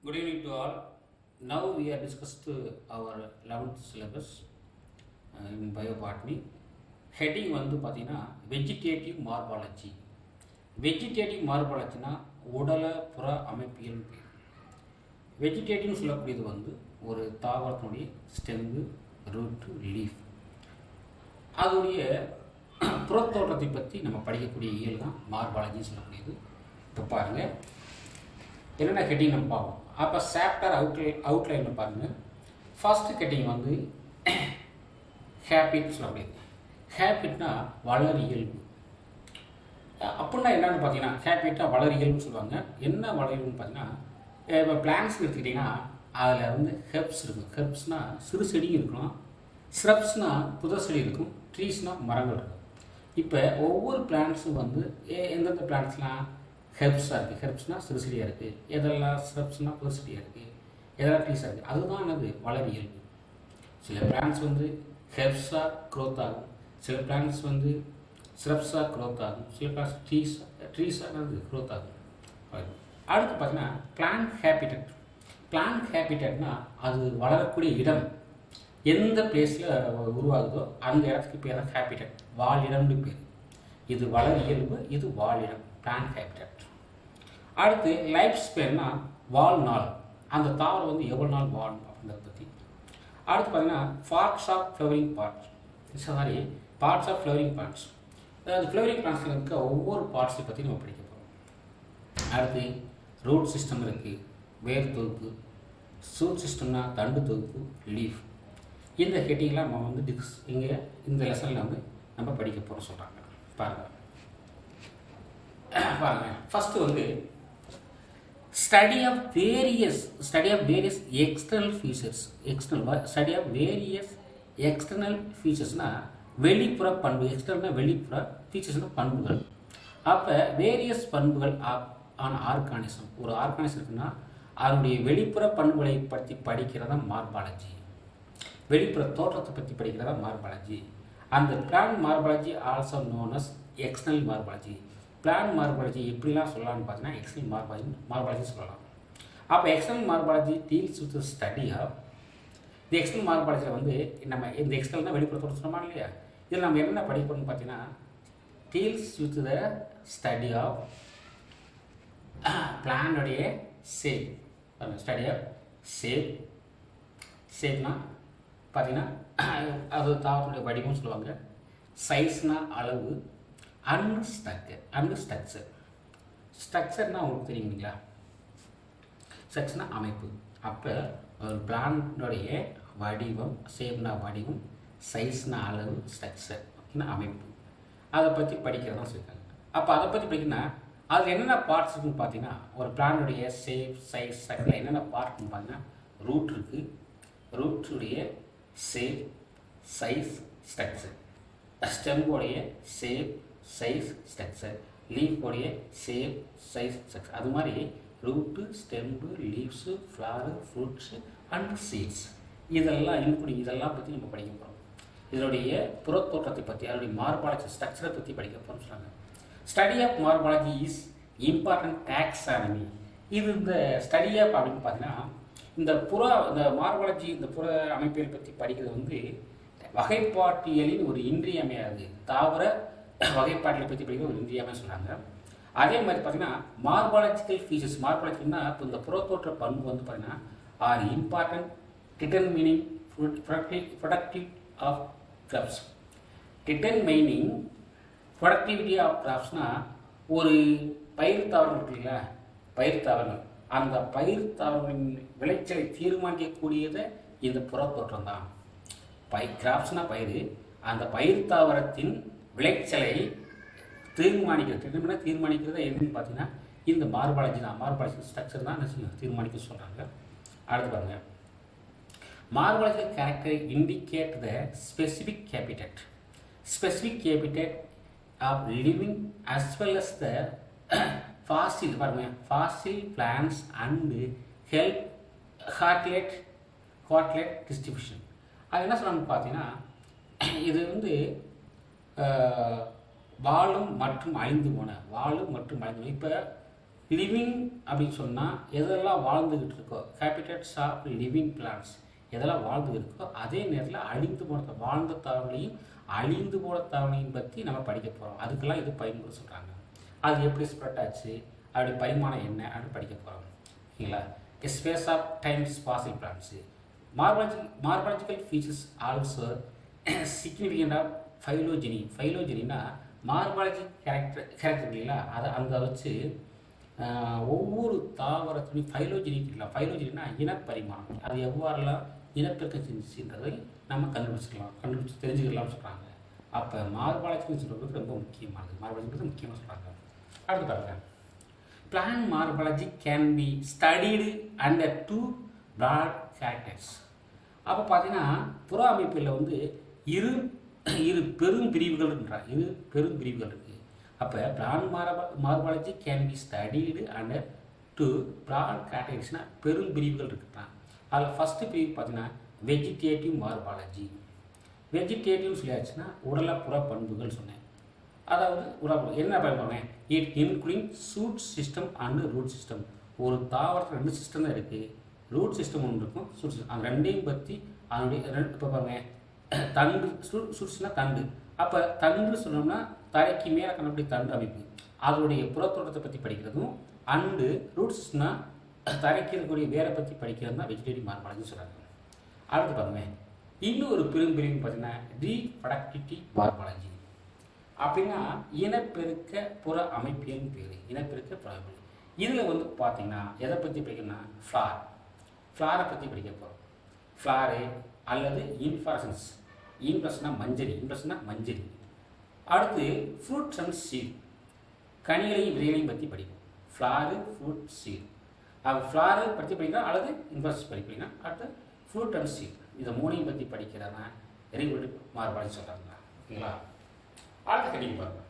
Good evening to all. Now we are discussed our 11th syllabus in biobotany. Heading வந்து பார்த்தீங்கன்னா vegetative morphology. Vegetative மார்பாலஜினா உடல புற அமைப்பியல் பேர். வெஜிடேட்டிவ்னு சொல்லக்கூடியது வந்து ஒரு தாவரத்தினுடைய ஸ்டெம்மு, ரூட்டு, லீஃப். அதோடைய புறத்தோற்றத்தை பற்றி நம்ம படிக்கக்கூடிய இயல் தான் மார்பாலஜின்னு சொல்லக்கூடியது. இப்போ பாருங்கள் என்னென்ன ஹெட்டிங் நம்ம பார்ப்போம். அப்போ சாப்டர் அவுட்லைன் பாருங்கள். ஃபர்ஸ்ட் ஹெட்டிங் வந்து ஹேபிட் சொல்லக்கூடியது. ஹேபிட்னா வளர் இயல்பு. அப்படின்னா என்னென்னு பார்த்தீங்கன்னா ஹேபிட்னா வளர் இயல்புன்னு சொல்லுவாங்க. என்ன வளர் இயல்புன்னு பார்த்தீங்கன்னா இப்போ பிளான்ட்ஸ் எடுத்துக்கிட்டிங்கன்னா அதில் வந்து ஹெர்ப்ஸ் இருக்கும். ஹெர்ப்ஸ்னால் சிறு செடி இருக்கும், ஸ்ரப்ஸ்னால் புத செடி இருக்கும், ட்ரீஸ்னால் மரங்கள் இருக்கும். இப்போ ஒவ்வொரு பிளான்ட்ஸும் வந்து எந்தெந்த பிளான்ட்ஸ்லாம் ஹெர்ப்ஸாக இருக்குது, ஹெர்ப்ஸ்னால் சிறு செடியாக இருக்குது, எதெல்லாம் ஸ்ரப்ஸ்னால் புது செடியாக இருக்குது, எதெல்லாம் ட்ரீஸாக இருக்குது, அதுதான் என்னது வளர் இயல்பு. சில பிளான்ட்ஸ் வந்து ஹெர்ப்ஸாக க்ரோத் ஆகும், சில பிளான்ட்ஸ் வந்து ஸ்ரப்ஸாக க்ரோத் ஆகும், சில பிளான்ட்ஸ் ட்ரீஸாக என்னது க்ரோத் ஆகும். அடுத்து பார்த்தீங்கன்னா பிளான்ட் ஹேபிட்டட். பிளான்ட் ஹேபிட்டட்னா அது வளரக்கூடிய இடம் எந்த பிளேஸில் உருவாகுதோ அந்த இடத்துக்கு பேர் தான் ஹேபிட்டட். வாழிடம்னு பேர். இது வளர் இயல்பு, இது வாழிடம், பிளான்ட் ஹேபிட்டட். அடுத்து லைஃப் ஸ்பேன்னா வாழ்நாள், அந்த தாவரம் வந்து எவ்வளோ நாள் வாழும் அப்படின்றத பற்றி. அடுத்து பார்த்தீங்கன்னா parts of flowering parts. Sorry, parts of flowering parts. அதாவது ஃப்ளவரிங் பிளான்ட்ஸில் இருக்க ஒவ்வொரு பார்ட்ஸை பற்றி நம்ம படிக்க போகிறோம். அடுத்து ரூட் சிஸ்டம் இருக்குது, வேர் தொகுப்பு, சூட் சிஸ்டம்னா தண்டு தொகுப்பு, லீஃப். இந்த ஹெட்டிங்லாம் நம்ம வந்து இங்கே இந்த லெசனில் வந்து நம்ம படிக்க போகிறோம் சொல்கிறாங்க. பாருங்கள் ஃபஸ்ட்டு வந்து study of various external features. Study of various external featuresனா வெளிப்புற பண்பு. எக்ஸ்டர்னல் வெளிப்புற ஃபீச்சர்ஸ்னா பண்புகள். அப்போ வேரியஸ் பண்புகள் ஆன ஆர்கானிசம். ஒரு ஆர்கானிசம் இருக்குன்னா அதனுடைய வெளிப்புற பண்புகளை பற்றி படிக்கிறதா மார்பாலஜி. வெளிப்புற தோற்றத்தை பற்றி படிக்கிறதா மார்பாலஜி. அந்த plant morphology also known as external morphology. Plant morphology எப்படிலாம் சொல்லலாம்னு பார்த்தீங்கன்னா எக்ஸ்டர்னல் மார்பாலஜி சொல்லலாம். அப்போ external morphology deals with study of இந்த எக்ஸ்டர்னல் மார்பாலஜியில் வந்து நம்ம இந்த எக்ஸ்டர்னல் தான் வெளிப்புற தோற்றம் சொன்னோமா இல்லையா, இதில் நம்ம என்ன படிக்கணும்னு பார்த்தீங்கன்னா deals with the study of பிளானுடைய ஷேப். Study of shape. ஷேப்னா பார்த்தீங்கன்னா அது தாவரத்துடைய வடிவம்னு சொல்லுவாங்க. சைஸ்னா அளவு, அண்ட் ஸ்ட்ரக்சர். ஸ்ட்ரக்சர்னால் உங்களுக்கு தெரியுங்களா? ஸ்ட்ரக்சர்னா அமைப்பு. அப்போ ஒரு பிளான்டோடைய வடிவம், ஷேப்னா வடிவம், சைஸ்னா அளவு, ஸ்ட்ரக்சர் ஓகேனா அமைப்பு. அதை பற்றி படிக்கிறதா சொல்லியிருக்காங்க. அப்போ அதை பற்றி படிக்கணும்னா அதில் என்னென்ன பார்ட்ஸ் இருக்குன்னு பார்த்தீங்கன்னா ஒரு பிளான்டோடைய ஷேப், சைஸ், ஸ்ட்ரக்சர் என்னென்ன பார்ட்னு பார்த்தீங்கன்னா ரூட் இருக்குது. ரூட்டுடைய ஷேப், சைஸ், ஸ்ட்ரக்சர். ஸ்டெம்போடைய ஷேப், சைஸ், ஸ்ட்ரக்சர். லீஃபோடைய ஷேப், சைஸ், ஸ்ட்ரக்சர். அது மாதிரி root, stem, leaves, flower, fruits and seeds இதெல்லாம் பற்றி நம்ம படிக்க போகிறோம். இதனுடைய புறத்தோற்றத்தை பற்றி, அதனுடைய மார்பாலஜி ஸ்ட்ரக்சரை பற்றி படிக்க போகிறோம்னு சொன்னாங்க. Study of morphology is important taxonomy. இது இந்த ஸ்டடி ஆஃப் அப்படின்னு பார்த்தீங்கன்னா இந்த மார்பாலஜி இந்த புற அமைப்பியல் பற்றி படிக்கிறது வந்து வகைப்பாட்டியலின் ஒரு இன்றியமையாது. தாவர வகைப்பாட்டியலை பற்றி படிக்கிற ஒரு இன்றியமையாக சொன்னாங்க. அதே மாதிரி பார்த்தீங்கன்னா மார்பாலஜிக்கல் ஃபீச்சர்ஸ். மார்பாலஜிக்கல்னா இப்போ இந்த புறத்தோற்ற பண்பு வந்து பார்த்தீங்கன்னா are important determining productive of crops. Determining productivity of கிராப்ஸ்னால் ஒரு பயிர் தாவரம் இருக்குல்ல, பயிர் தாவரங்கள், அந்த பயிர் தாவரங்களின் விளைச்சலை தீர்மானிக்கக்கூடியதை இந்த புறத்தோற்றம் தான். கிராப்ஸ்னால் பயிர், அந்த பயிர் தாவரத்தின் விளைச்சலை தீர்மானிக்கிறது என்னன்னு பார்த்தீங்கன்னா இந்த மார்பாலஜி தான். மார்பாலஜி ஸ்ட்ரக்சர் தான் தீர்மானிக்க சொல்கிறாங்க. அடுத்து பாருங்கள், morphological character indicate the specific habitat. Specific habitat of living as well as the fossil fossil plants and help ஹார்ட்லேட் டிஸ்ட்ரிபியூஷன். அது என்ன சொல்கிறாங்கன்னு பார்த்தீங்கன்னா இது வந்து வாழும் மற்றும் அழிந்து போன இப்போ லிவிங் அப்படின்னு சொன்னால் எதெல்லாம் வாழ்ந்துக்கிட்டு இருக்கோ, ஹேபிட்டட்ஸ் ஆஃப் லிவிங் பிளான்ஸ் எதெல்லாம் வாழ்ந்துக்கிட்டு இருக்கோ, அதே நேரத்தில் அழிந்து போன வாழ்ந்த தாவரங்களையும் அழிந்து போன தாவரங்களையும் பற்றி நம்ம படிக்க போகிறோம். அதுக்கெல்லாம் இது பயன்படுத்த சொல்கிறாங்க. அது எப்படி ஸ்ப்ரெட் ஆச்சு, அப்படி பரிமாணம் என்ன அப்படின்னு படிக்க போகிறோம். ஓகேங்களா? Space of times fossil plants, morphological features also significant of phylogeny. ஃபைலோஜெனின்னா மார்பாலஜி கேரக்டர் இல்லைங்களா, அதை அந்த வச்சு ஒவ்வொரு தாவரத்திலையும் ஃபைலோஜெனி இருக்கலாம். ஃபைலோஜெனினா இனப்பரிமாணம், அது எவ்வாறெல்லாம் இனப்பெருக்கம் செஞ்சுன்றதை நம்ம கண்டுபிடிச்சி தெரிஞ்சுக்கலாம்னு சொல்கிறாங்க. அப்போ மார்பாலஜின்னு சொல்கிறது ரொம்ப முக்கியமானது. மார்பாலஜின்றது முக்கியமாக சொல்கிறாங்க. அடுத்து பாருங்க, plan morphology can be studied under 2 broad characters. அப்போ பார்த்தீங்கன்னா புற அமைப்பில் வந்து இரு பெரும் பிரிவுகள் இருக்குது. அப்போ plant morphology can be studied under 2 broad கேட்டகரிஸ்னால் பெரும் பிரிவுகள் இருக்குதான். அதில் ஃபஸ்ட்டு பிரிவு பார்த்தீங்கன்னா வெஜிடேட்டிவ் மார்பாலஜி. வெஜிடேட்டிவ் சொல்லியாச்சுன்னா உடலப்புற பண்புகள் சொன்னேன். அதாவது உடல் என்ன பண்ணுவாங்க, it including shoot system and root system. ஒரு தாவரத்தில் 2 சிஸ்டம் தான் இருக்குது. ரூட் சிஸ்டம் ஒன்று இருக்கும், சூட் சிஸ்டம். அந்த ரெண்டையும் பற்றி அதனுடைய இப்போ பாருங்க, தண்டு சூட்ஸ்னா தண்டு. அப்போ தண்டு சொன்னோம்னா தரைக்கு மேலே கண்ணப்படி தண்டு அமைப்பு, அதனுடைய புறத்தோட்டத்தை பற்றி படிக்கிறதும், அண்டு ரூட் சிஸ்டம்னா தரைக்கு இருக்கக்கூடிய வேரை பற்றி படிக்கிறது தான் வெஜிடேட்டிவ் மார்பாலஜின்னு சொல்கிறாங்க. அடுத்து பாருங்க, இன்னும் ஒரு பிரிவு பார்த்தீங்கன்னா ரீப்ரொடக்டிவிட்டி மார்பாலஜி. அப்படின்னா இனப்பெருக்க புற அமைப்பியல் பேர், இனப்பெருக்க புற அமைப்பு. இதில் வந்து பார்த்தீங்கன்னா எதை பற்றி படிக்கணும்னா ஃப்ளாரை பற்றி படிக்க போகிறோம். ஃப்ளாரு அல்லது இன்ஃப்ளாரசன்ஸ். இன்ஃப்ளஸ்னா மஞ்சரி. அடுத்து ஃப்ரூட்ஸ் அண்ட் சீட், கனிகளையும் விதைகளையும் பற்றி படிப்போம். Flare, fruit, seat. ஃப்ளாரு பற்றி படிக்கிறோம் அல்லது இன்ஃப்ளஸ் படிப்பீங்கன்னா அடுத்து ஃப்ரூட் அண்ட் சீட். இதை 3ஐயும் பற்றி படிக்கிறதா ரீப்ரொடக்டிவ் மார்பாலஜி சொல்கிறாங்க. ஓகேங்களா? அடுத்த கண்டிப்பாக பாருங்க.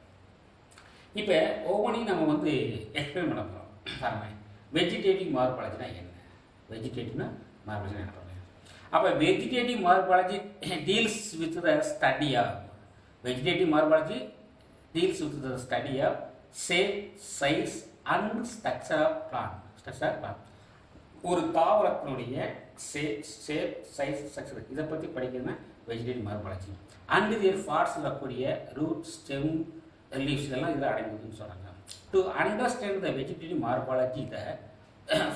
இப்போ ஒவ்வொன்றையும் நம்ம வந்து எக்ஸ்பிளைன் பண்ண போகிறோம். பாருங்க, வெஜிடேட்டிவ் மார்பாலஜினா என்ன, வெஜிடேட்டிவ்னா மார்பாலஜினா என்ன பண்ணுங்க. அப்போ vegetative morphology deals with the study of vegetative morphology deals with the study of shape, size and structure of plant. ஒரு தாவரத்தினுடைய ஷேப், சைஸ், ஸ்ட்ரக்சர் இதை பற்றி படிக்கிறதுனா vegetative morphology. And their parts இருக்கக்கூடிய ரூட், ஸ்டெம், லீவ்ஸ் இதெல்லாம் இதில் அடங்குதுன்னு சொல்கிறாங்க. To understand the vegetative morphology the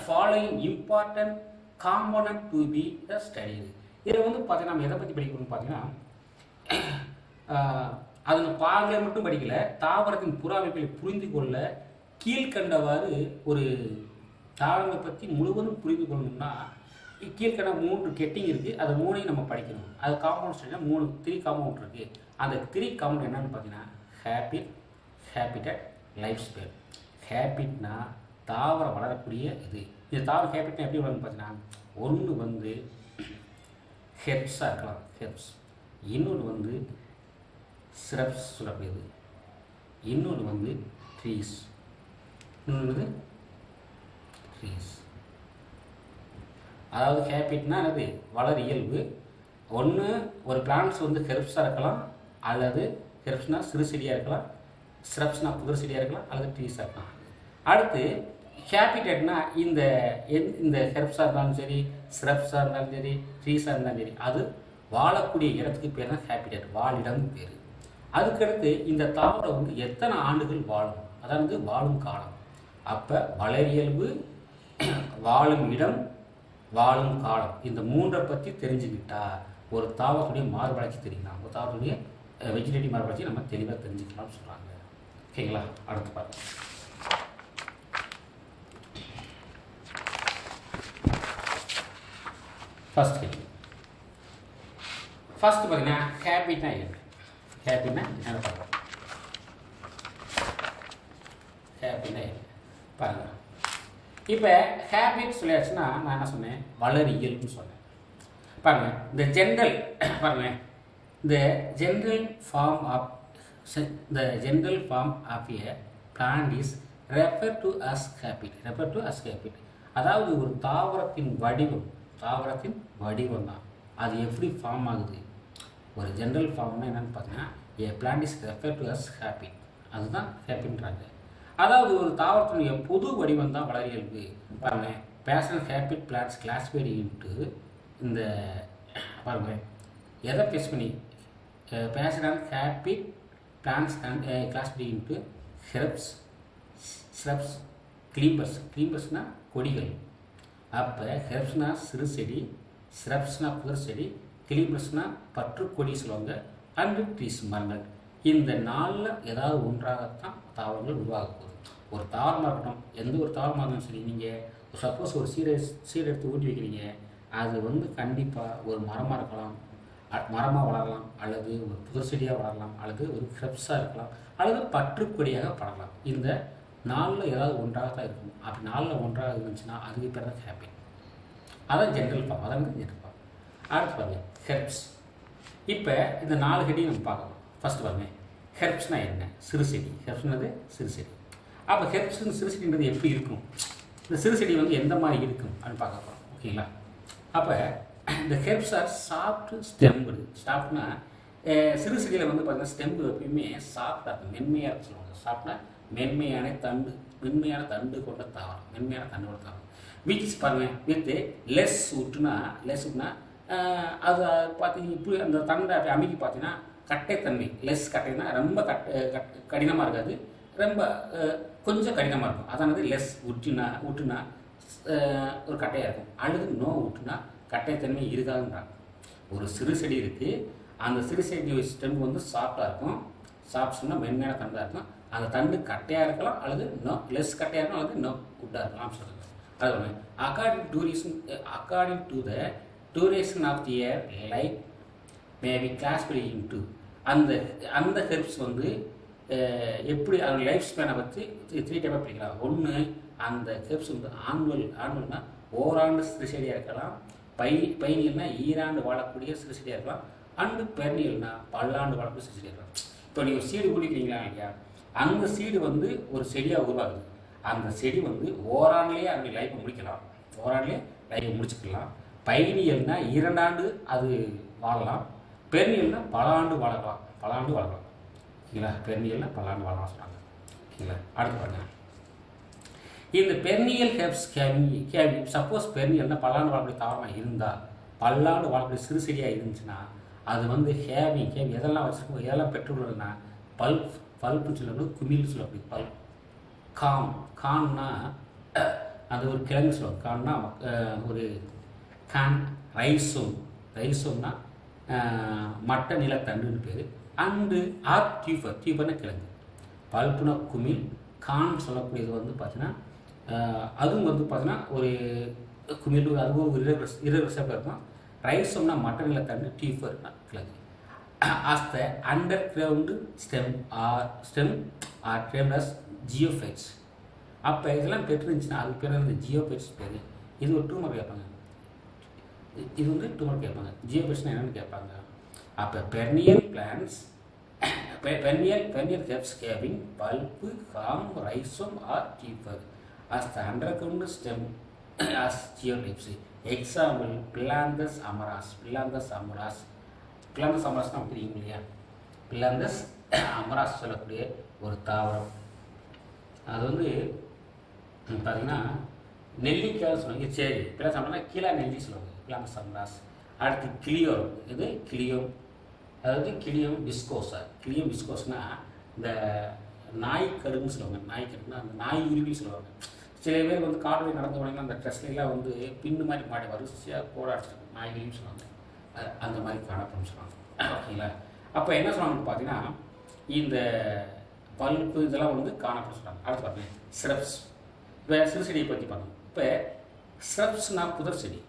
following important component to be the study. இதில் வந்து பார்த்தீங்கன்னா நம்ம எதை பற்றி படிக்கணும்னு பார்த்தீங்கன்னா அதன் பாகங்களை மட்டும் படிக்கல, தாவரத்தின் புற அமைப்பை புரிந்து கொள்ள கீழ்கண்டவாறு ஒரு தாவரங்களை பற்றி முழுவதும் புரிந்து கொள்ளணும்னா கீழ்கண்ட 3 கெட்டிங் இருக்குது. அதை 3ஐயும் நம்ம படிக்கணும். அது காம்பவுண்ட் ஸ்டடினா 3 காம்பவுண்ட் இருக்குது. அந்த 3 காம்பவுண்ட் என்னன்னு பார்த்தீங்கன்னா ஹேபிட்டட், லைஃப் ஸ்பேன். ஹேபிட்னா தாவரம் வளரக்கூடிய இது. இந்த தாவரம் ஹேபிட்னா எப்படி வளருன்னு பார்த்தீங்கன்னா, ஒன்று வந்து ஹெர்ப்ஸாக இருக்கலாம், ஹெர்ப்ஸ். இன்னொன்று வந்து சிரப்ஸ் சொல்லக்கூடியது. இன்னொன்று வந்து ட்ரீஸ். இன்னொன்று ட்ரீஸ். அதாவது ஹேபிட்னா அது வளர இயல்பு. ஒன்று ஒரு பிளான்ட்ஸ் வந்து ஹெர்ப்ஸாக இருக்கலாம், அல்லது ஹெர்ப்ஸ்னால் சிறு செடியாக இருக்கலாம், ஸ்ரப்ஸ்னால் புதிர் செடியாக இருக்கலாம், அல்லது ட்ரீஸாக இருக்கலாம். அடுத்து ஹேபிட்டட்னா இந்த ஹெர்ப்ஸாக இருந்தாலும் சரி, ஸ்ரப்ஸாக இருந்தாலும் சரி, ட்ரீஸாக இருந்தாலும் சரி, அது வாழக்கூடிய இடத்துக்கு பேர் தான் ஹேபிட்டட், வாழிடம் பேர். அதுக்கடுத்து இந்த தாவரம் வந்து எத்தனை ஆண்டுகள் வாழும், அதாவது வாழும் காலம். அப்போ வளரியல்பு, வாழும் இடம், வாழும் காலம், இந்த 3ஐ பற்றி தெரிஞ்சுக்கிட்டா ஒரு தாவரத்துடைய மார்பாலஜி தெரியுங்களா, ஒரு தாவரத்துடைய வெஜிடேட்டிவ் மார்பாலஜி நம்ம தெளிவாக தெரிஞ்சுக்கலாம்னு சொல்கிறாங்க. ஓகேங்களா? அடுத்து பாருங்க, ஃபர்ஸ்ட் பார்த்தீங்கன்னா ஹேபிட்னா என்ன, ஹேபிட்னா என்ன பார்க்கலாம். ஹேபிட்னா என்ன பாருங்க. இப்போ ஹேபிட் சொல்லியாச்சுன்னா நான் என்ன சொன்னேன், வளரியல்னு சொன்னேன். பாருங்க, இந்த ஜென்ரல் பாருங்க, இந்த general form of a plant is refer to as habit. அதாவது ஒரு தாவரத்தின் வடிவம் தான். அது எப்படி ஃபார்ம் ஆகுது, ஒரு ஜென்ரல் ஃபார்ம்னா என்னென்னு பார்த்தீங்கன்னா, a plant is refer to as habit, அதுதான் ஹேபிட்ன்றாங்க. அதாவது ஒரு தாவரத்தினுடைய பொது வடிவம் தான் வளர இயல்பு. பாருங்க, based on habit plants classified into இந்த பாருங்க எதை பேஸ் பண்ணி based on and habit plants and classified into herbs, shrubs, கிளீம்பர்ஸ்னால் கொடிகள். அப்போ ஹெர்ப்ஸ்னால் சிறு செடி, ஸ்ரப்ஸ்னால் புதர் செடி, கிளீம்பர்ஸ்னால் பற்று கொடி சொல்லுவாங்க, அண்டு ட்ரீஸ் மரங்கள். இந்த நாளில் ஏதாவது ஒன்றாகத்தான் தாவரங்கள் உருவாக போகுது. ஒரு தாவரமாக இருக்கட்டும், எந்த ஒரு தாவரமாக இருந்தாலும் சரி, நீங்கள் சப்போஸ் ஒரு சீடை எடுத்து ஊட்டி வைக்கிறீங்க, அது வந்து கண்டிப்பாக ஒரு மரமாக இருக்கலாம், மரமாக வளரலாம், அல்லது ஒரு புதர் செடியாக வளரலாம், அல்லது ஒரு ஹெர்ப்ஸாக இருக்கலாம், அல்லது பற்றுக்கொடியாக படலாம். இந்த நாளில் ஏதாவது ஒன்றாக தான் இருக்கும். அப்படி நாளில் ஒன்றாக இருந்துச்சுன்னா அதுக்கு பேர் தான் ஹேபிட். அதான் ஜென்ரல் ஃபார்ம். அதான் ஜென்ரல் ஃபார்ம். அடுத்து பாருங்கள் ஹெர்ப்ஸ். இப்போ இந்த 4 செடியும் நம்ம பார்க்கலாம். ஃபஸ்ட்டு பாருங்க, ஹெர்ப்ஸ்னால் என்ன? சிறு செடி. ஹெர்ப்ஸ்னது சிறு செடி. அப்போ ஹெர்ப்ஸ்னு சிறு செடின்றது எப்படி இருக்கும், இந்த சிறு செடி வந்து எந்த மாதிரி இருக்கும் அப்படின்னு பார்க்க போகிறோம். ஓகேங்களா? அப்போ இந்த ஹெர்ப்ஸ் ஆர் சாஃப்ட் ஸ்டெம்பு. சாஃப்ட்னா சிறு செடியில் வந்து பார்த்தீங்கன்னா ஸ்டெம்பு எப்பயுமே சாஃப்டாக இருக்கும், மென்மையாக இருக்கும் சொல்லுவாங்க. சாஃப்ட்னா மென்மையான தண்டு கொண்ட தாவரம், மென்மையான தண்டு கொண்ட தாவரம். விச் பாருங்க வித் லெஸ்னா அது பார்த்தீங்கன்னா இப்படி அந்த தண்டை அப்படி அமைக்கி பார்த்தீங்கன்னா கட்டைத்தன்மை. லெஸ் கட்டைனா ரொம்ப கடினமாக இருக்காது, ரொம்ப கொஞ்சம் கடினமாக இருக்கும். அதானது லெஸ். விட்டுனா ஒரு கட்டையாக இருக்கும், அல்லது நோ விட்டுனா கட்டைத்தன்மை இருக்காதுன்றாங்க. ஒரு சிறு செடி இருக்குது, அந்த சிறு செடி ஸ்டெம்பு வந்து சாஃப்டாக இருக்கும். சாஃப்ட்ஸ்னா மென்மையான தண்டாக இருக்கும். அந்த தண்டு கட்டையாக இருக்கலாம், அல்லது நோ லெஸ் கட்டையாக இருக்கும், அல்லது நோ குட்டாக இருக்கலாம் சொல்லுங்கள். அது ஒன்று. According to the duration of the year life may be classified into அந்த ஹெர்ப்ஸ் வந்து எப்படி அவங்க லைஃப் ஸ்பேனை பற்றி 3 டைப்பாக பிரிக்கலாம். ஒன்று, அந்த ஹெர்ப்ஸ் வந்து ஆண்டுனா ஓராண்டு சிறு செடியாக இருக்கலாம், பைனியல்னா ஈராண்டு வாழக்கூடிய சிறு செடியாக இருக்கலாம், அண்டு பெர்னியல்னா பல்லாண்டு வாழக்கூடிய சிறு செடியாக இருக்கலாம். இப்போ நீங்கள் சீடு குடிக்கிறீங்களா இல்லையா, அந்த சீடு வந்து ஒரு செடியாக உருவாகுது. அந்த செடி வந்து ஓராண்டுலேயே அவங்க லைஃப்பை முடிக்கலாம், ஓராண்டுலேயே லைஃப்பை முடிச்சுக்கலாம். பைனியல்னா 2 ஆண்டு அது வாழலாம், பெர்னியல்னா பல ஆண்டு வாழலாம். ஓகேங்களா? பெர்னியல்னா பல ஆண்டு வாழலாம் சொல்கிறாங்க. ஓகேங்களா? அடுத்து பாருங்க, இந்த பெர்னியல் ஹெர்ப்ஸ் கேவி சப்போஸ் பெர்னியல்னா பல்லாண்டு வாழக்கூடிய தாவரமாக இருந்தால், பல்லாண்டு வாழக்கூடிய சிறு செடியாக இருந்துச்சுன்னா, அது வந்து ஹேவி எதெல்லாம் வச்சுருக்கோம், எதெல்லாம் பெற்றுள்ளதுன்னா பல்ப்னு சொல்லக்கூடிய குமிழ் சொல்லக்கூடிய பல்ப். கான்னா அது ஒரு கிழங்கு சொல்லுவாங்க. கான்னா ஒரு ரைசோம்னா மட்ட நிலத்தண்டுன்னு பேர். அண்டு ஆர் டியூபர்னா கிழங்கு. பல்ப்புனா குமிழ், கான் சொல்லக்கூடியது வந்து பார்த்தீங்கன்னா அதுவும் வந்து பார்த்தீங்கன்னா ஒரு குமிழ், அதுவும் ஒரு இரவரசாக இருக்கும். ரைசோம்னா மட்ட நிலத்தண்டு, டியூபர்னா கிழங்கு. as the underground stem are termed as geophytes. அப்போ இதெல்லாம் பெற்றுருந்துச்சுன்னா அது பேர் வந்து ஜியோபைட்ஸ் பேர். இது ஒரு டூமர் கேட்பாங்க, இது வந்து டூமர் கேட்பாங்க. ஜியோபைட்ஸ்னால் என்னென்னு கேட்பாங்க. அப்போ perennial plants, perennial herbs having pulp, calm, rhizome or tuber as the underground stem as geophytes. Example, Phyllanthus amoras. Phyllanthus நமக்கு தெரியும் இல்லையா? Phyllanthus amoras சொல்லக்கூடிய ஒரு தாவரம். அது வந்து பார்த்தீங்கன்னா நெல்லிக்காய் சொல்லுவாங்க. சரி, பிள்ளை சாப்பிட்டா கீழே நெல்லி சொல்லுவாங்க. Phyllanthus amoras. அடுத்து கிளியோம். இது கிளியோம், அதாவது கிளியோம் விஸ்கோஸ்னா இந்த நாய்க்கருன்னு சொல்லுவாங்க. நாய்க்கருன்னா அந்த நாய் உருவி சொல்லுவாங்க. சில பேர் வந்து காடு நடந்து போனீங்கன்னா அந்த ட்ரெஸ்லாம் வந்து பின்னு மாதிரி மாடி வரிசையாக போட அடிச்சிருக்கும், நாய் உருவின்னு சொல்லுவாங்க. அந்த மாதிரி காணப்படும் சொல்லுவாங்க. ஓகேங்களா? அப்போ என்ன சொல்லுவாங்கன்னு பார்த்தீங்கன்னா இந்த பல்ப்பு இதெல்லாம் வந்து காணப்படும் சொல்கிறாங்க. அடுத்து பார்த்தீங்கன்னா ஸ்ரப்ஸ். இப்போ சிறு செடியை பற்றி பார்க்கணும். இப்போ ஸ்ரப்ஸ்னா புதர் செடி,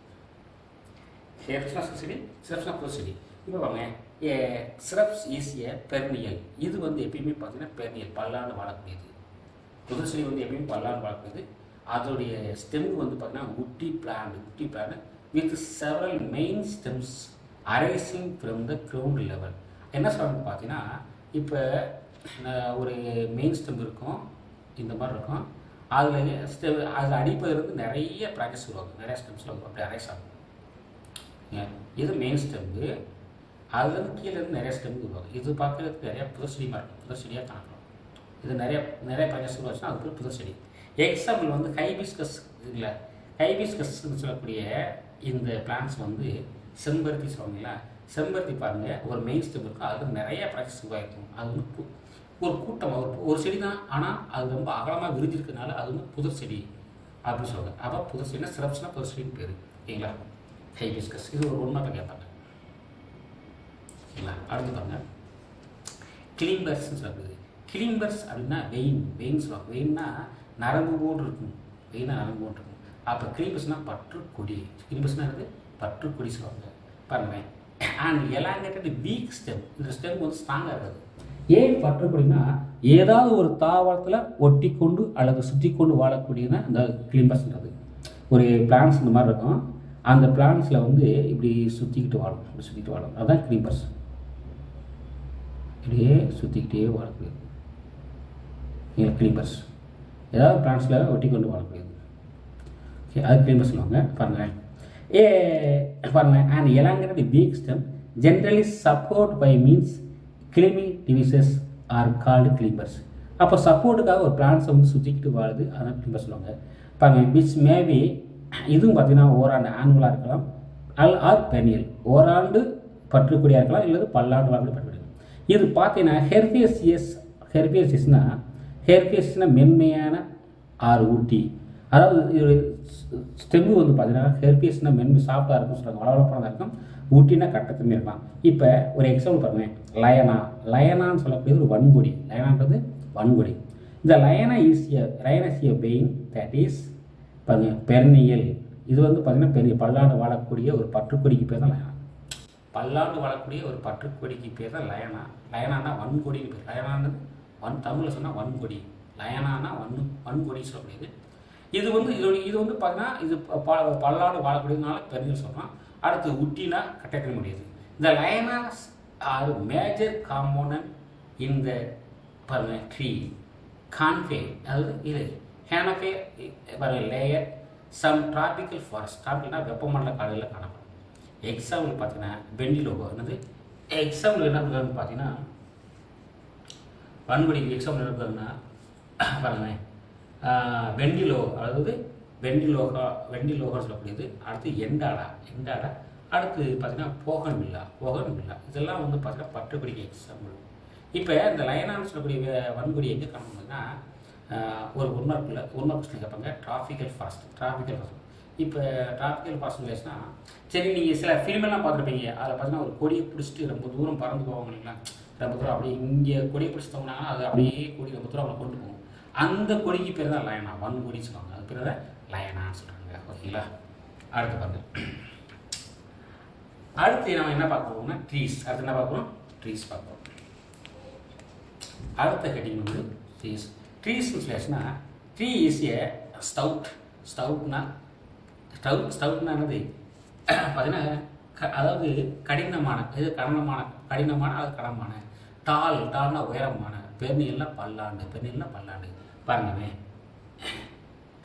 ஹெர்ப்ஸ்னா சிறு செடி, ஸ்ரப்ஸ்னா புதர் செடி. இப்போ பாருங்க, ஸ்ரப்ஸ் இஸ் ஏ பெர்னியல். இது வந்து எப்பயுமே பார்த்தீங்கன்னா பெர்னியல், பல்லாண்டு வாழக்கூடியது. புதர் செடி வந்து எப்பயுமே பல்லாண்டு வாழக்கூடியது. அதோடைய ஸ்டெம் வந்து பார்த்தீங்கன்னா woody plant with several main stems arising from the ground level. என்ன சொல்கிறாங்கன்னு பார்த்தீங்கன்னா, இப்போ ஒரு மெயின் ஸ்டெம் இருக்கும், இந்த மாதிரி இருக்கும். அதில் அடிப்பதிலிருந்து நிறைய ப்ராக்டிஸ் வருவாங்க, நிறைய ஸ்டெம்ஸில் அப்படி அரைஸ் ஆகும். இது மெயின் ஸ்டெம்பு, அதுலேருந்து கீழேருந்து நிறைய ஸ்டெம்பு வருவாங்க. இது பார்க்கறதுக்கு நிறையா புதர் செடியாக காணப்படும். இது நிறைய நிறைய பஞ்சஸ்கள் வச்சுன்னா அது பேர் புதர் செடி. எக்ஸாம்பிள் வந்து ஹைபிஸ்கஸ் இல்லை, ஹைபிஸ்கஸ்ன்னு சொல்லக்கூடிய இந்த பிளான்ஸ் வந்து செம்பருத்தி சொல்லுவாங்களா, செம்பருத்தி பாருங்கள் ஒரு மெயின் ஸ்டெப் இருக்கும், அதுக்கு நிறைய ப்ராக்டிஸ் உருவாயிருக்கும். அது வந்து ஒரு கூட்டம் ஒரு செடி தான், ஆனால் அது ரொம்ப அகலமாக விரிஞ்சிருக்கனால அது வந்து புதர் செடி அப்படின்னு சொல்லுவாங்க. அப்போ புதர் செடினா சிரப்ஸ்னா புதர் செடின்னு பேர். ஓகேங்களா, ஹைபிஸ்கஸ் இது ஒரு ஒன்றாக கேட்பாங்க. ஓகேங்களா, அடுத்து பாருங்க கிளிம்பர்ஸ்ன்னு சொல்லப்படுது. கிளிம்பர்ஸ் அப்படின்னா வெயின் சொல்லுவாங்க. வெயின்னா நரம்பு போன்று இருக்கும், வெயினா நரம்பு போன்று இருக்கும். அப்போ கிளிம்பர்ஸ்னால் பற்றுக்கொடி, கிளிம்பர்ஸ்னால் இருக்குது பற்றுக்கொடி சொல்லுவாங்க. பாருங்களேன், அண்ட் எலாங்கேட்டட் வீக் ஸ்டெம், இந்த ஸ்டெம் வந்து ஸ்ட்ராங்காக இருக்காது. ஏன் பற்றுக்கொடினா ஏதாவது ஒரு தாவரத்தில் ஒட்டி கொண்டு அல்லது சுற்றி கொண்டு வாழக்கூடியதுன்னா இந்த கிளிம்பர்ஸ்ன்றது. ஒரு பிளான்ஸ் இந்த மாதிரி இருக்கும், அந்த பிளான்ஸில் வந்து இப்படி சுற்றிக்கிட்டு வாழும், இப்படி சுற்றிக்கிட்டு வாழும், அதுதான் கிளிம்பர்ஸ். இப்படியே சுற்றிக்கிட்டே வாழக்கூடியது கிளிம்பர்ஸ், ஏதாவது பிளான்ஸில் ஒட்டி கொண்டு வாழக்கூடியது. ஓகே, அது கிளிம்பர்ஸ் சொல்லுவாங்க. பாருங்கள் பாருங்கள், and elongated weak stem generally support by means climbing devices are called climbers. அப்போ சப்போர்ட்டுக்காக ஒரு பிளான்ஸை வந்து சுற்றிக்கிட்டு வாழுது, அதான் கிளிம்பர்ஸ் சொல்லுவாங்க. பாருங்கள், விச் மேபி இதுவும் பார்த்தீங்கன்னா ஓராண்டு ஆனுவலாக இருக்கலாம், ஆர் பெனியல், ஓராண்டு பற்றுக்கூடியாக இருக்கலாம், இல்லது பல்லாண்டு வாழக்கூடிய பற்றுக்கூடிய. இது பார்த்தீங்கன்னா ஹெர்பியசியஸ்னா மென்மையான ஆறு ஊட்டி, அதாவது இது ஸ்டெம்பு வந்து பார்த்தீங்கன்னா ஹெர்பியஸ்னால் மென்மை சாஃப்டாக இருக்கும் சொல்லுவாங்க, வளவளப்பானதாக இருக்கும். ஊட்டினா கட்டத்தன்மை இருக்கலாம். இப்போ ஒரு எக்ஸாம்பிள் பாருங்கள், லயனான்னு சொல்லக்கூடிய ஒரு வன்கொடி, லயனான்றது வன்கொடி. இந்த liana is a vine that is பாருங்கள் பெர்னியல். இது வந்து பார்த்தீங்கன்னா பெரிய பல்லாண்டு வாழக்கூடிய ஒரு பற்றுக்கொடிக்கு பேர் தான் லயனா. பல்லாண்டு வாழக்கூடிய ஒரு பற்றுக்கொடிக்கு பேர் தான் லயனா. லயனானா வன்கொடின்னு பேர். லயனானது தமிழில் சொன்னால் வன்கொடி, லயனானா வன்கொடி சொல்லக்கூடியது. இது வந்து பார்த்தீங்கன்னா இது பல்லாண்டு வாழக்கூடியதுனால பெர்னியல் சொல்கிறோம். அடுத்து உட்டினா கட்டக்க முடியாது. இந்த லயனாஸ் ஆர் மேஜர் காம்போனன்ட் இந்த ட்ரீ கான்ஃபே, அதாவது இது ஹேனஃபே லேயர் சம் டிராபிக்கல் ஃபாரஸ்ட். டிராபிக்கல்னா வெப்பமண்டல காடுகளில் காணப்படும். எக்ஸாம்பிள் பார்த்தீங்கன்னா பெண்டிலோகோ, என்னது எக்ஸாம்பிள் என்ன பண்ணுறாங்கன்னு பார்த்தீங்கன்னா வன்கொடிக்கு எக்ஸாம்பிள் என்ன பண்ணுறதுன்னா பாருங்களேன், வெண்டிலோ, அதாவது வெண்டிலோகன்னு சொல்லக்கூடியது. அடுத்து எண்டாடா, அடுத்து பார்த்தீங்கன்னா போகன் வில்லா, இதெல்லாம் வந்து பார்த்தீங்கன்னா பற்றுக்கொடிக்கு எக்ஸாம்பிள். இப்போ இந்த லயனான்னு சொல்லக்கூடிய வன்கொடி எங்கே காணப்படுதுன்னா ஒரு ஒன்மார்க் கேட்பாங்க, டிராபிக்கல் ஃபாரஸ்ட். இப்போ டிராபிக்கல் ஃபாரஸ்ட் வில்லேஜ்னா சரி, நீங்கள் சில ஃபிலிமெல்லாம் பார்த்துருப்பீங்க, அதில் பார்த்தீங்கன்னா ஒரு கொடியை பிடிச்சிட்டு ரொம்ப தூரம் பறந்து போவாங்க இல்லைங்களா, ரொம்ப தூரம் அப்படியே இங்கே கொடியை பிடிச்சி தோங்கினாங்கன்னா அது அப்படியே கொடி ரொம்ப தூரம் அவங்களை கொண்டு போகும். அந்த கொடிக்கு பேர் தான் லயனா, வன்கொடின்னு சொல்லுவாங்க, அது பேர் தான் லயனான்னு சொல்கிறாங்க. ஓகேங்களா, அடுத்து பாருங்க, அடுத்து நம்ம என்ன பார்க்க போகிறோம்னா ட்ரீஸ். அடுத்து என்ன பார்க்குறோம், ட்ரீஸ் பார்க்குறோம். அடுத்த ஹெட்டிங் வந்து ட்ரீஸ்னு சொல்லியாச்சுன்னா ட்ரீ இஸ் ஏ ஸ்டவுட்னா என்னது பார்த்தீங்கன்னா அதாவது கடினமான அது கடமான, டால்னா உயரமான, பெர்னியல்னா பல்லாண்டு. பாருங்கவே,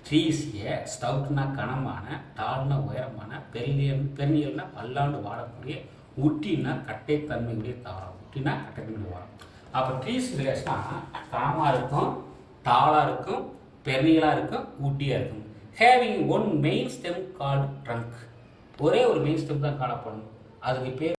ட்ரீஸ் ஏ ஸ்டவுட்னா கனமான, டால்னா உயரமான, பெர்னியல்னா பல்லாண்டு வாழக்கூடிய, உட்டினா கட்டைத்தன்மையுடைய தாவரம். அப்போ ட்ரீஸ் வில்லேஜ்னா கனமாக இருக்கும், டாலாக இருக்கும், பெர்னியலாக இருக்கும், ஊட்டியாக இருக்கும். Having one main stem called trunk, ஒரே ஒரு மெயின் ஸ்டெம் தான் காணப்படும். அதுக்கு பேர்